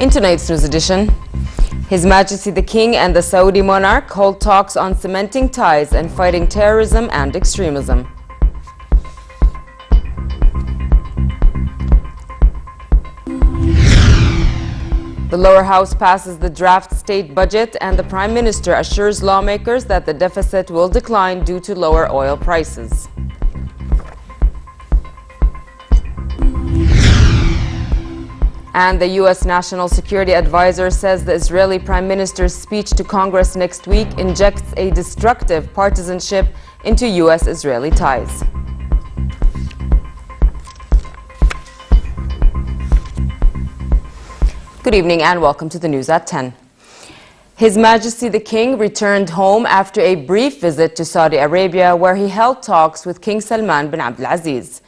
In tonight's news edition, His Majesty the King and the Saudi monarch hold talks on cementing ties and fighting terrorism and extremism. The lower house passes the draft state budget and the Prime Minister assures lawmakers that the deficit will decline due to lower oil prices. And the U.S. National Security Advisor says the Israeli Prime Minister's speech to Congress next week injects a destructive partisanship into U.S.-Israeli ties. Good evening and welcome to the news at 10. His Majesty the King returned home after a brief visit to Saudi Arabia where he held talks with King Salman bin Abdulaziz.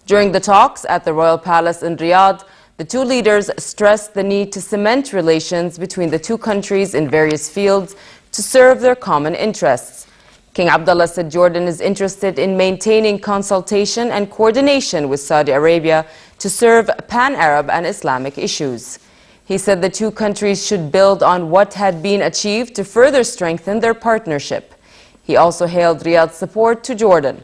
During the talks at the Royal Palace in Riyadh, the two leaders stressed the need to cement relations between the two countries in various fields to serve their common interests. King Abdullah said Jordan is interested in maintaining consultation and coordination with Saudi Arabia to serve pan-Arab and Islamic issues. He said the two countries should build on what had been achieved to further strengthen their partnership. He also hailed Riyadh's support to Jordan.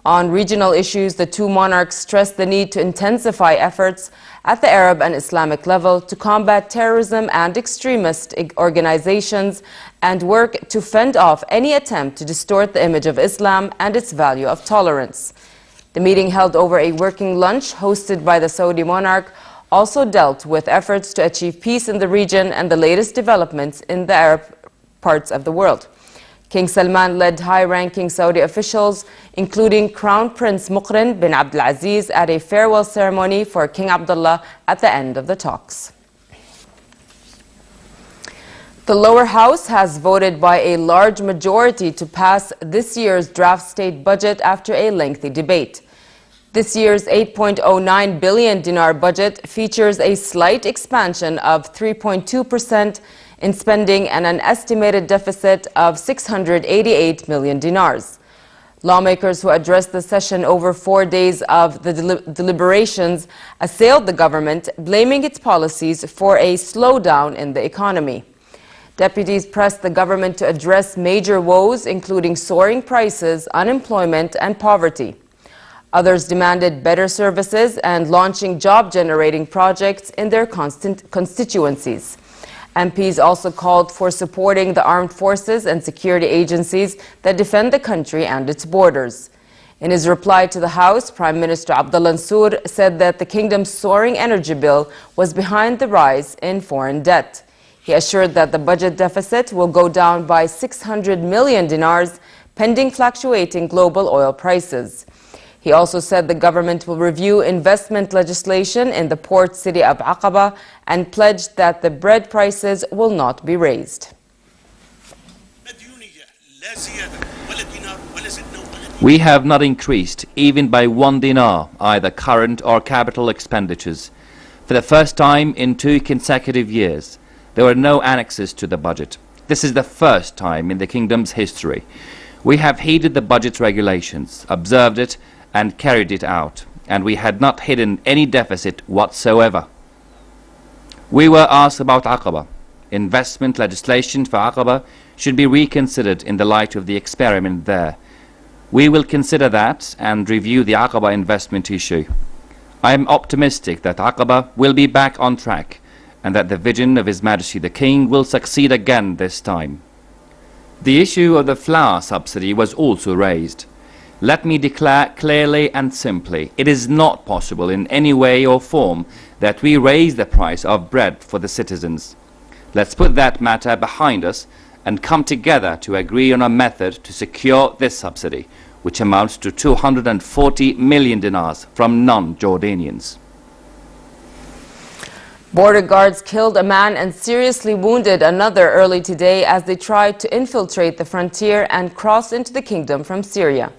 On regional issues, the two monarchs stressed the need to intensify efforts at the Arab and Islamic level to combat terrorism and extremist organizations and work to fend off any attempt to distort the image of Islam and its value of tolerance. The meeting, held over a working lunch hosted by the Saudi monarch, also dealt with efforts to achieve peace in the region and the latest developments in the Arab parts of the world. King Salman led high-ranking Saudi officials, including Crown Prince Muqrin bin Abdulaziz, at a farewell ceremony for King Abdullah at the end of the talks. The lower house has voted by a large majority to pass this year's draft state budget after a lengthy debate. This year's 8.09 billion dinar budget features a slight expansion of 3.2% in spending and an estimated deficit of 688 million dinars. Lawmakers who addressed the session over 4 days of the deliberations assailed the government, blaming its policies for a slowdown in the economy. Deputies pressed the government to address major woes, including soaring prices, unemployment, and poverty. Others demanded better services and launching job-generating projects in their constituencies. MPs also called for supporting the armed forces and security agencies that defend the country and its borders. In his reply to the House, Prime Minister Abdullah said that the kingdom's soaring energy bill was behind the rise in foreign debt. He assured that the budget deficit will go down by 600 million dinars, pending fluctuating global oil prices. He also said the government will review investment legislation in the port city of Aqaba and pledged that the bread prices will not be raised. We have not increased, even by 1 dinar, either current or capital expenditures. For the first time in 2 consecutive years, there were no annexes to the budget. This is the first time in the kingdom's history. We have heeded the budget regulations, observed it, and carried it out, and we had not hidden any deficit whatsoever. We were asked about Aqaba. Investment legislation for Aqaba should be reconsidered in the light of the experiment there. We will consider that and review the Aqaba investment issue. I am optimistic that Aqaba will be back on track and that the vision of His Majesty the King will succeed again this time. The issue of the flour subsidy was also raised. Let me declare clearly and simply, it is not possible in any way or form that we raise the price of bread for the citizens. Let's put that matter behind us and come together to agree on a method to secure this subsidy, which amounts to 240 million dinars from non-Jordanians. Border guards killed a man and seriously wounded another early today as they tried to infiltrate the frontier and cross into the kingdom from Syria.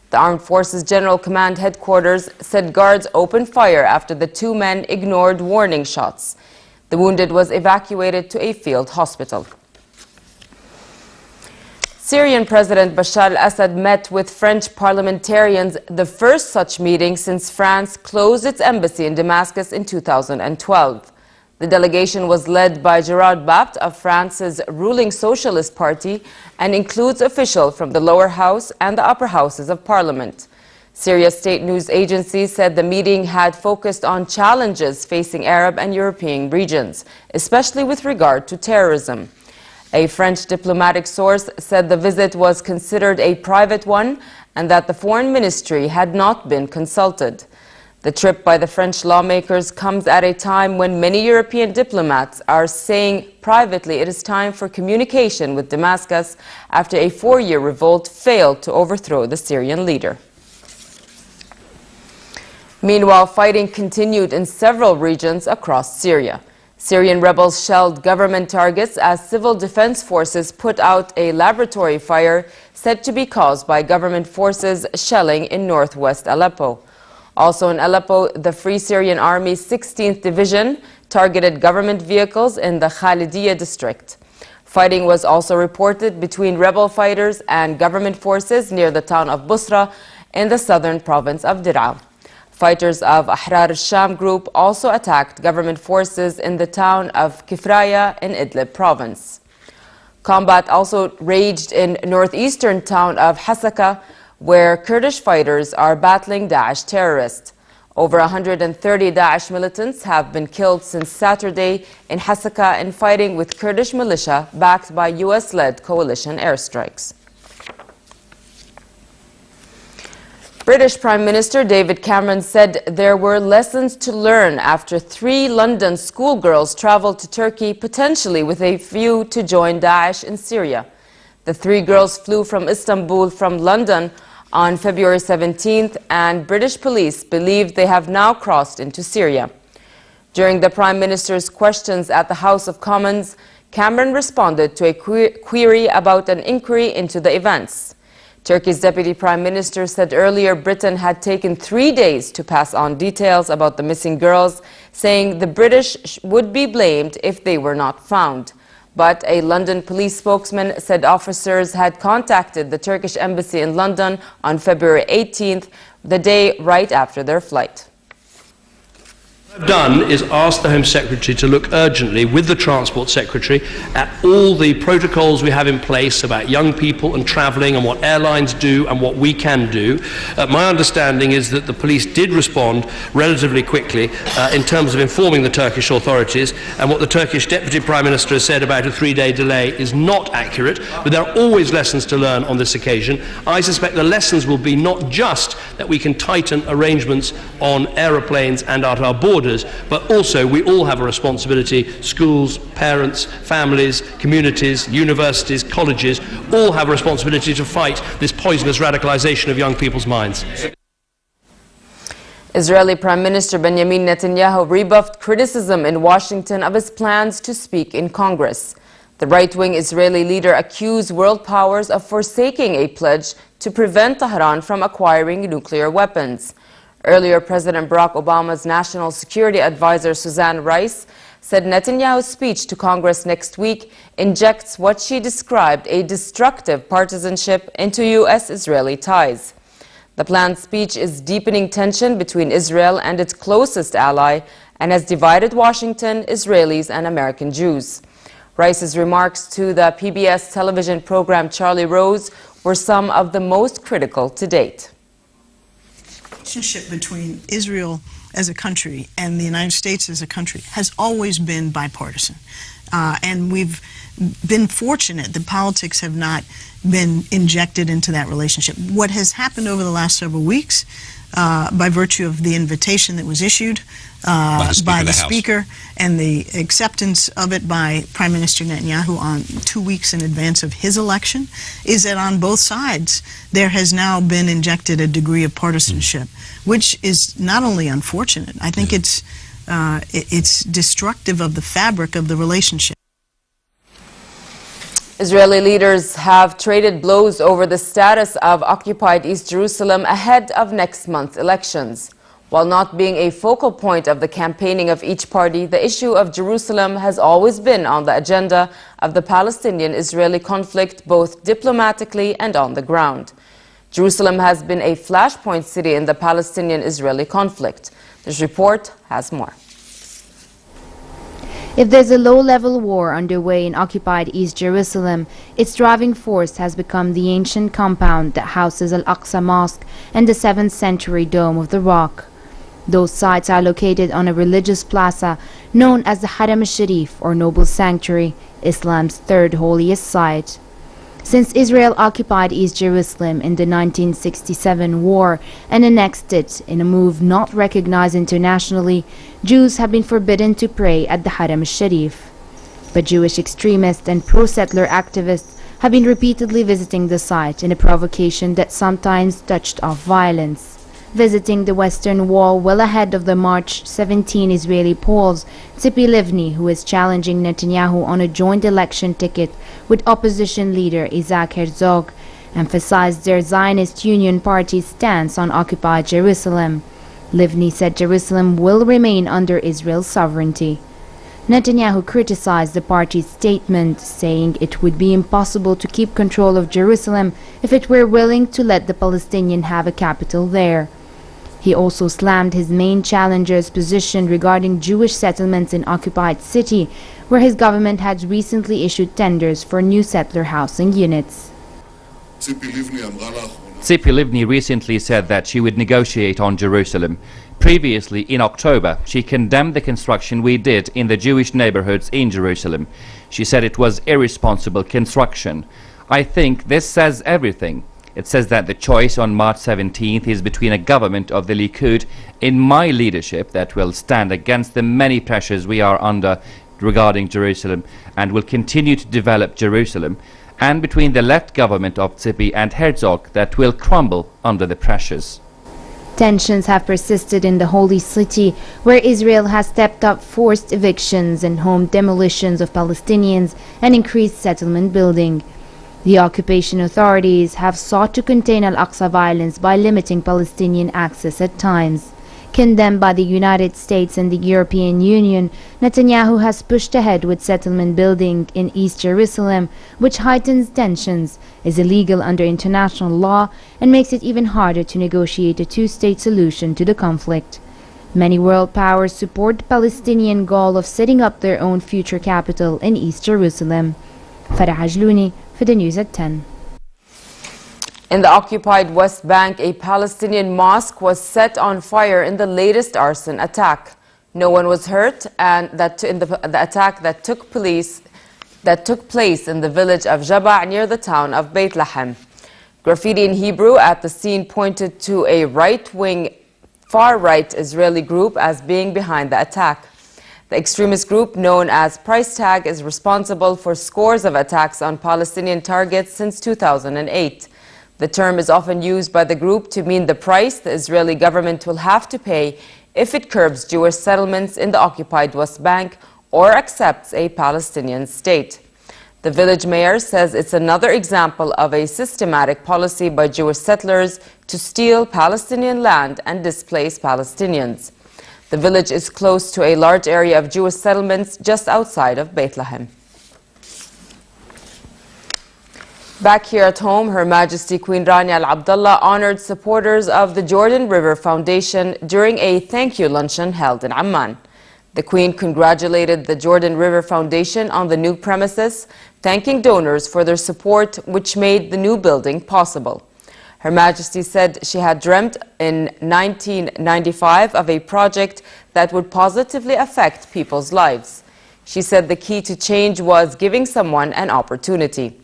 The Armed Forces General Command Headquarters said guards opened fire after the 2 men ignored warning shots. The wounded was evacuated to a field hospital. Syrian President Bashar al-Assad met with French parliamentarians, the first such meeting since France closed its embassy in Damascus in 2012. The delegation was led by Gerard Bapt of France's ruling Socialist Party and includes officials from the lower house and the upper houses of parliament. Syria's state news agency said the meeting had focused on challenges facing Arab and European regions, especially with regard to terrorism. A French diplomatic source said the visit was considered a private one and that the foreign ministry had not been consulted. The trip by the French lawmakers comes at a time when many European diplomats are saying privately it is time for communication with Damascus after a 4-year revolt failed to overthrow the Syrian leader. Meanwhile, fighting continued in several regions across Syria. Syrian rebels shelled government targets as civil defense forces put out a laboratory fire said to be caused by government forces shelling in northwest Aleppo. Also in Aleppo, the Free Syrian Army's 16th Division targeted government vehicles in the Khalidiyya district. Fighting was also reported between rebel fighters and government forces near the town of Busra in the southern province of Dir'a. Fighters of Ahrar al-Sham group also attacked government forces in the town of Kifraya in Idlib province. Combat also raged in northeastern town of Hasaka, where Kurdish fighters are battling Daesh terrorists. Over 130 Daesh militants have been killed since Saturday in Hasaka in fighting with Kurdish militia backed by US-led coalition airstrikes. British Prime Minister David Cameron said there were lessons to learn after 3 London schoolgirls traveled to Turkey, potentially with a view to join Daesh in Syria. The 3 girls flew from Istanbul from London on February 17th, and British police believe they have now crossed into Syria. During the Prime Minister's questions at the House of Commons, Cameron responded to a query about an inquiry into the events. Turkey's Deputy Prime Minister said earlier Britain had taken 3 days to pass on details about the missing girls, saying the British would be blamed if they were not found. But a London police spokesman said officers had contacted the Turkish embassy in London on February 18th, the day right after their flight. What I've done is asked the Home Secretary to look urgently with the Transport Secretary at all the protocols we have in place about young people and travelling and what airlines do and what we can do. My understanding is that the police did respond relatively quickly in terms of informing the Turkish authorities, and what the Turkish Deputy Prime Minister has said about a 3-day delay is not accurate, but there are always lessons to learn on this occasion. I suspect the lessons will be not just that we can tighten arrangements on aeroplanes and at our borders, but also we all have a responsibility. Schools, parents, families, communities, universities, colleges all have a responsibility to fight this poisonous radicalization of young people's minds. Israeli Prime Minister Benjamin Netanyahu rebuffed criticism in Washington of his plans to speak in Congress. The right-wing Israeli leader accused world powers of forsaking a pledge to prevent Tehran from acquiring nuclear weapons. Earlier, President Barack Obama's National Security Advisor Susan Rice said Netanyahu's speech to Congress next week injects what she described a destructive partisanship into U.S.-Israeli ties. The planned speech is deepening tension between Israel and its closest ally and has divided Washington, Israelis, and American Jews. Rice's remarks to the PBS television program Charlie Rose were some of the most critical to date. The relationship between Israel as a country and the United States as a country has always been bipartisan. And we've been fortunate that politics have not been injected into that relationship. What has happened over the last several weeks, by virtue of the invitation that was issued by the Speaker and the acceptance of it by Prime Minister Netanyahu on 2 weeks in advance of his election, is that on both sides there has now been injected a degree of partisanship, which is not only unfortunate, I think it's destructive of the fabric of the relationship. Israeli leaders have traded blows over the status of occupied East Jerusalem ahead of next month's elections. While not being a focal point of the campaigning of each party, the issue of Jerusalem has always been on the agenda of the Palestinian-Israeli conflict, both diplomatically and on the ground. Jerusalem has been a flashpoint city in the Palestinian-Israeli conflict. This report has more. If there's a low-level war underway in occupied East Jerusalem, its driving force has become the ancient compound that houses Al-Aqsa Mosque and the 7th century Dome of the Rock. Those sites are located on a religious plaza known as the Haram al-Sharif, or Noble Sanctuary, Islam's third holiest site. Since Israel occupied East Jerusalem in the 1967 war and annexed it in a move not recognized internationally, Jews have been forbidden to pray at the Haram al-Sharif. But Jewish extremists and pro-settler activists have been repeatedly visiting the site in a provocation that sometimes touched off violence. Visiting the Western Wall well ahead of the March 17 Israeli polls, Tzipi Livni, who is challenging Netanyahu on a joint election ticket with opposition leader Isaac Herzog, emphasized their Zionist Union Party's stance on occupied Jerusalem. Livni said Jerusalem will remain under Israel's sovereignty. Netanyahu criticized the party's statement, saying it would be impossible to keep control of Jerusalem if it were willing to let the Palestinians have a capital there. He also slammed his main challenger's position regarding Jewish settlements in occupied city, where his government had recently issued tenders for new settler housing units. Tzipi Livni recently said that she would negotiate on Jerusalem. Previously, in October, she condemned the construction we did in the Jewish neighborhoods in Jerusalem. She said it was irresponsible construction. I think this says everything. It says that the choice on March 17th is between a government of the Likud in my leadership that will stand against the many pressures we are under regarding Jerusalem and will continue to develop Jerusalem, and between the left government of Tzipi and Herzog that will crumble under the pressures. Tensions have persisted in the Holy City, where Israel has stepped up forced evictions and home demolitions of Palestinians and increased settlement building. The occupation authorities have sought to contain Al-Aqsa violence by limiting Palestinian access at times. Condemned by the United States and the European Union, Netanyahu has pushed ahead with settlement building in East Jerusalem, which heightens tensions, is illegal under international law, and makes it even harder to negotiate a two-state solution to the conflict. Many world powers support the Palestinian goal of setting up their own future capital in East Jerusalem. Farah Ajlouni for the news at 10. In the occupied West Bank, a Palestinian mosque was set on fire in the latest arson attack. No one was hurt, and the attack that took place in the village of Jaba near the town of Beit Lahem. Graffiti in Hebrew at the scene pointed to a right-wing, far-right Israeli group as being behind the attack. The extremist group known as Price Tag is responsible for scores of attacks on Palestinian targets since 2008. The term is often used by the group to mean the price the Israeli government will have to pay if it curbs Jewish settlements in the occupied West Bank or accepts a Palestinian state. The village mayor says it's another example of a systematic policy by Jewish settlers to steal Palestinian land and displace Palestinians. The village is close to a large area of Jewish settlements just outside of Beit Lahem. Back here at home, Her Majesty Queen Rania Al Abdullah honored supporters of the Jordan River Foundation during a thank you luncheon held in Amman. The Queen congratulated the Jordan River Foundation on the new premises, thanking donors for their support, which made the new building possible. Her Majesty said she had dreamt in 1995 of a project that would positively affect people's lives. She said the key to change was giving someone an opportunity.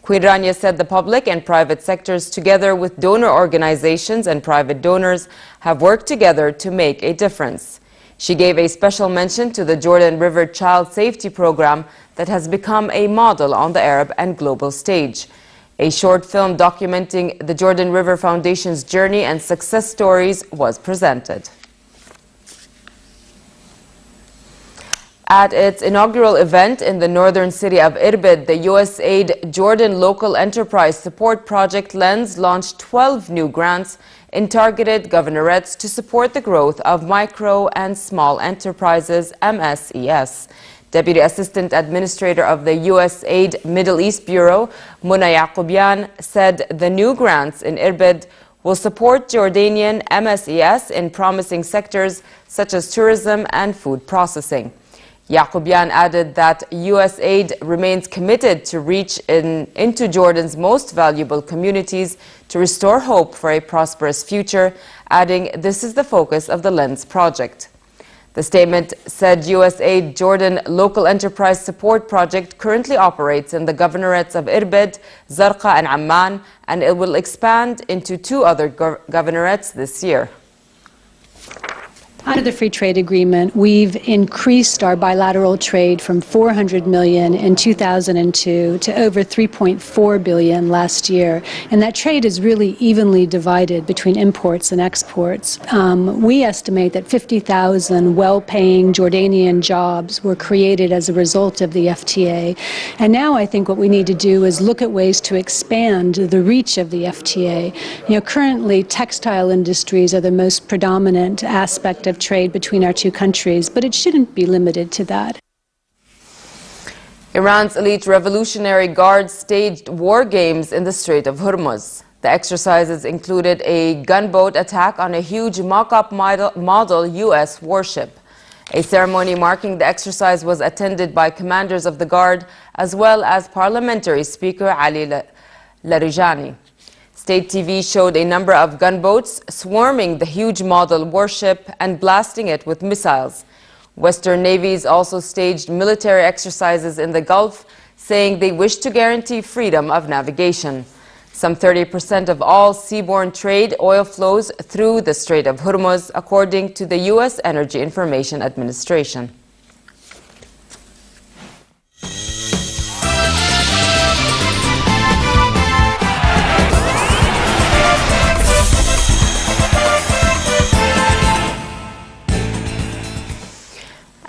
Queen Rania said the public and private sectors, together with donor organizations and private donors, have worked together to make a difference. She gave a special mention to the Jordan River Child Safety Program that has become a model on the Arab and global stage. A short film documenting the Jordan River Foundation's journey and success stories was presented. At its inaugural event in the northern city of Irbid, the USAID Jordan Local Enterprise Support Project Lens launched 12 new grants in targeted governorates to support the growth of micro and small enterprises, MSES. Deputy Assistant Administrator of the USAID Middle East Bureau, Muna Yaqubian, said the new grants in Irbid will support Jordanian MSES in promising sectors such as tourism and food processing. Yaqoubian added that U.S. aid remains committed to reach into Jordan's most valuable communities to restore hope for a prosperous future, adding this is the focus of the Lens project. The statement said USAID Jordan Local Enterprise Support Project currently operates in the governorates of Irbid, Zarqa and Amman, and it will expand into 2 other governorates this year. Under the free trade agreement, we've increased our bilateral trade from $400 million in 2002 to over $3.4 billion last year. And that trade is really evenly divided between imports and exports. We estimate that 50,000 well-paying Jordanian jobs were created as a result of the FTA. And now I think what we need to do is look at ways to expand the reach of the FTA. Currently, textile industries are the most predominant aspect of trade between our 2 countries, but it shouldn't be limited to that. Iran's elite Revolutionary Guard staged war games in the Strait of Hormuz. The exercises included a gunboat attack on a huge mock-up model U.S. warship. A ceremony marking the exercise was attended by commanders of the Guard as well as Parliamentary Speaker Ali Larijani. State TV showed a number of gunboats swarming the huge model warship and blasting it with missiles. Western navies also staged military exercises in the Gulf, saying they wish to guarantee freedom of navigation. Some 30% of all seaborne trade oil flows through the Strait of Hormuz, according to the U.S. Energy Information Administration.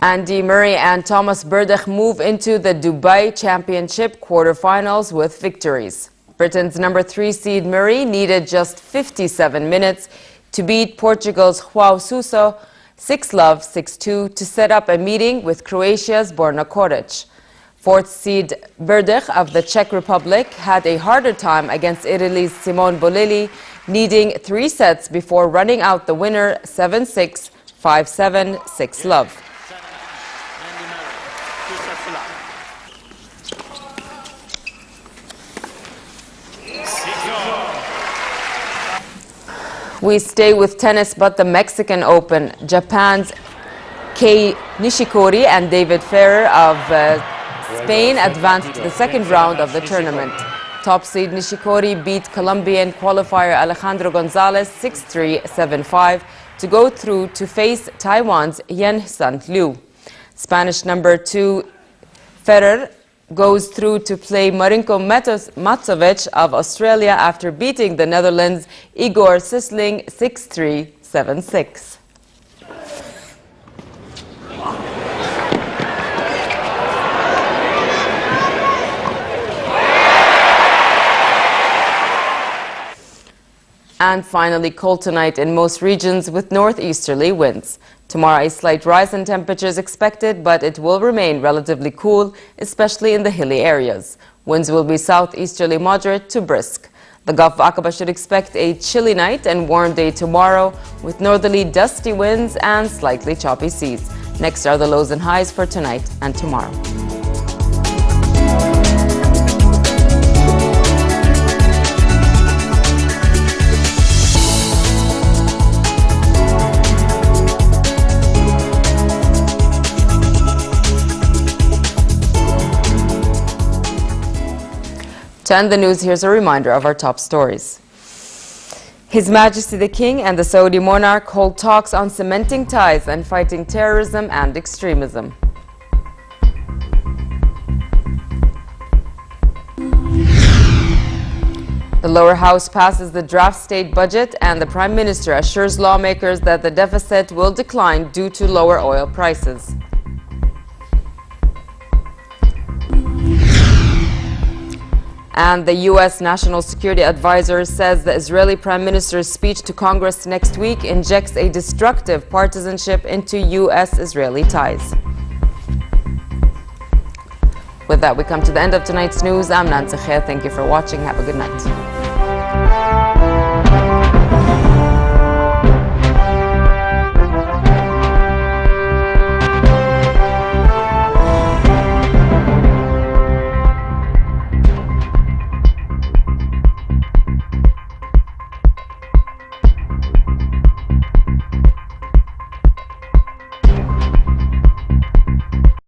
Andy Murray and Thomas Berdych move into the Dubai Championship quarterfinals with victories. Britain's number 3 seed Murray needed just 57 minutes to beat Portugal's João Sousa 6-love, 6-2 to set up a meeting with Croatia's Borna Koric. 4th seed Berdych of the Czech Republic had a harder time against Italy's Simone Bolelli, needing 3 sets before running out the winner 7-6, 5-7, 6-love. We stay with tennis, but the Mexican Open. Japan's Kei Nishikori and David Ferrer of Spain advanced to the second round of the tournament. Top seed Nishikori beat Colombian qualifier Alejandro Gonzalez 6-3, 7-5 to go through to face Taiwan's Yen Sant Liu. Spanish number 2 Ferrer goes through to play Marinko Matsovic of Australia after beating the Netherlands' Igor Sisling 6-3, 7-6. And finally, cold tonight in most regions with northeasterly winds. Tomorrow, a slight rise in temperatures expected, but it will remain relatively cool, especially in the hilly areas. Winds will be southeasterly moderate to brisk. The Gulf of Aqaba should expect a chilly night and warm day tomorrow, with northerly dusty winds and slightly choppy seas. Next are the lows and highs for tonight and tomorrow. To end the news, here's a reminder of our top stories. His Majesty the King and the Saudi monarch hold talks on cementing ties and fighting terrorism and extremism. The lower house passes the draft state budget, and the Prime Minister assures lawmakers that the deficit will decline due to lower oil prices. And the U.S. National Security Advisor says the Israeli Prime Minister's speech to Congress next week injects a destructive partisanship into U.S.-Israeli ties. With that, we come to the end of tonight's news. I'm Nancy Khair. Thank you for watching. Have a good night.